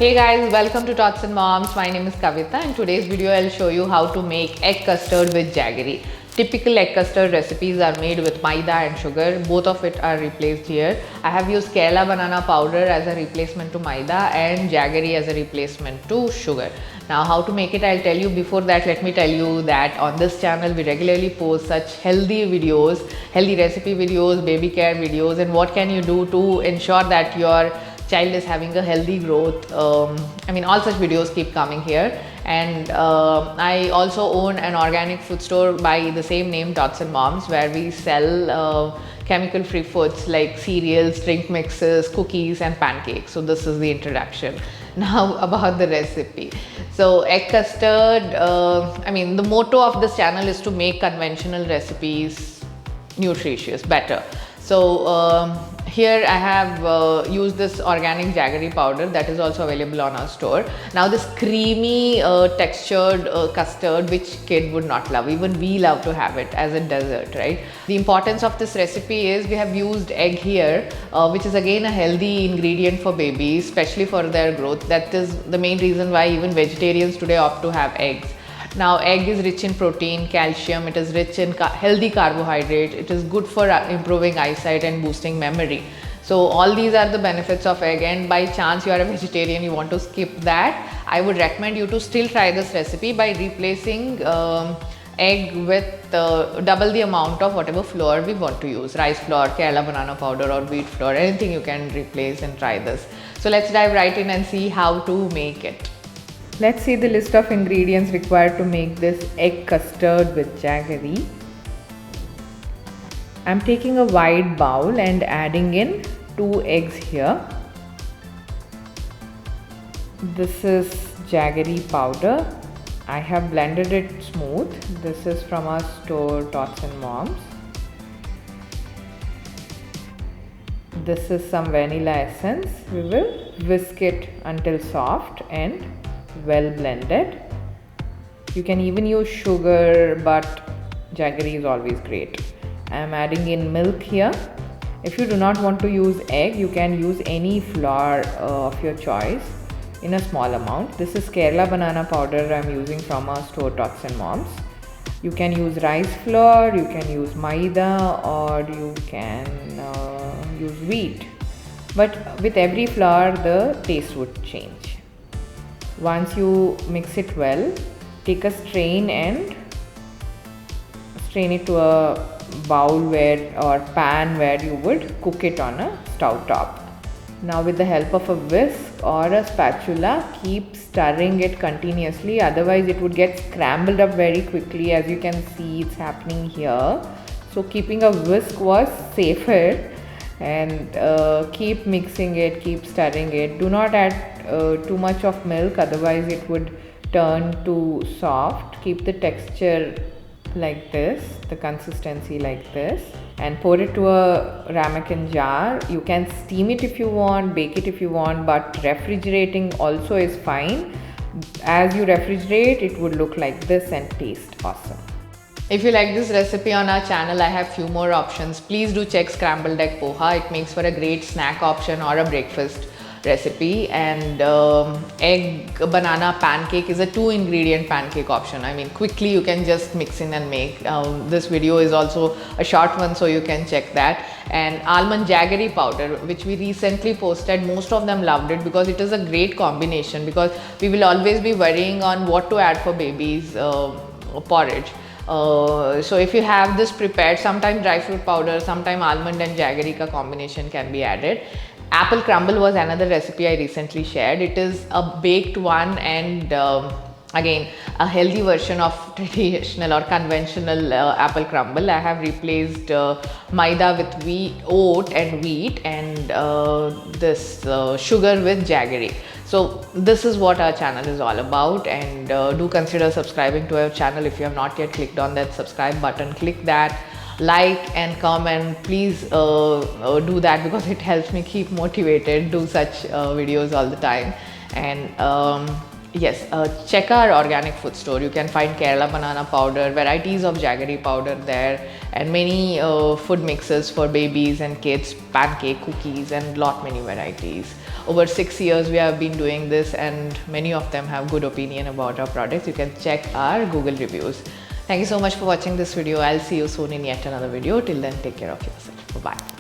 Hey guys, welcome to Tots and Moms. My name is Kavita. In today's video, I'll show you how to make egg custard with jaggery. Typical egg custard recipes are made with maida and sugar. Both of it are replaced here. I have used Kerala banana powder as a replacement to maida and jaggery as a replacement to sugar. Now how to make it, I'll tell you. Before that, let me tell you that on this channel we regularly post such healthy videos, healthy recipe videos, baby care videos, and what can you do to ensure that your child is having a healthy growth. All such videos keep coming here. And I also own an organic food store by the same name, Tots and Moms, where we sell chemical free foods like cereals, drink mixes, cookies and pancakes. So this is the introduction. Now about the recipe. So egg custard, the motto of this channel is to make conventional recipes nutritious, better. So here I have used this organic jaggery powder that is also available on our store. Now this creamy textured custard, which kid would not love, even we love to have it as a dessert, right? The importance of this recipe is we have used egg here, which is again a healthy ingredient for babies, especially for their growth. That is the main reason why even vegetarians today opt to have eggs. Now egg is rich in protein, calcium, it is rich in healthy carbohydrate, it is good for improving eyesight and boosting memory. So all these are the benefits of egg, and by chance you are a vegetarian, you want to skip that, I would recommend you to still try this recipe by replacing egg with double the amount of whatever flour we want to use. Rice flour, Kerala banana powder or wheat flour, anything you can replace and try this. So let's dive right in and see how to make it. Let's see the list of ingredients required to make this egg custard with jaggery. I'm taking a wide bowl and adding in 2 eggs here. This is jaggery powder. I have blended it smooth. This is from our store, Tots and Moms. This is some vanilla essence. We will whisk it until soft and well blended. You can even use sugar, but jaggery is always great. I am adding in milk here. If you do not want to use egg, you can use any flour of your choice in a small amount. This is Kerala banana powder I'm using from our store, Tots and Moms. You can use rice flour, you can use maida, or you can use wheat. But with every flour, the taste would change. Once you mix it well, take a strain and strain it to a bowl or pan where you would cook it on a stove top. Now with the help of a whisk or a spatula, keep stirring it continuously, otherwise it would get scrambled up very quickly. As you can see, it's happening here. So keeping a whisk was safer, and keep mixing it, keep stirring it. Do not add too much of milk, otherwise it would turn too soft. Keep the texture like this, the consistency like this, and pour it to a ramekin jar. You can steam it if you want, bake it if you want, but refrigerating also is fine. As you refrigerate, it would look like this and taste awesome. If you like this recipe on our channel, I have few more options. Please do check scrambled egg poha. It makes for a great snack option or a breakfast recipe. And egg banana pancake is a 2-ingredient pancake option. Quickly you can just mix in and make. This video is also a short one, so you can check that. And almond jaggery powder, which we recently posted, most of them loved it because it is a great combination, because we will always be worrying on what to add for babies' porridge. So if you have this prepared, sometime dry fruit powder, sometime almond and jaggery ka combination can be added. Apple crumble was another recipe I recently shared. It is a baked one, and again a healthy version of traditional or conventional apple crumble. I have replaced maida with oat and wheat, and this sugar with jaggery. So this is what our channel is all about, and do consider subscribing to our channel. If you have not yet clicked on that subscribe button, click that, like and comment. Please do that, because it helps me keep motivated, do such videos all the time. And Yes, check our organic food store. You can find Kerala banana powder, varieties of jaggery powder there, and many food mixes for babies and kids, pancake, cookies, and lot many varieties. Over 6 years we have been doing this, and many of them have good opinion about our products. You can check our Google reviews. Thank you so much for watching this video. I'll see you soon in yet another video. Till then, take care of yourself. Bye-bye.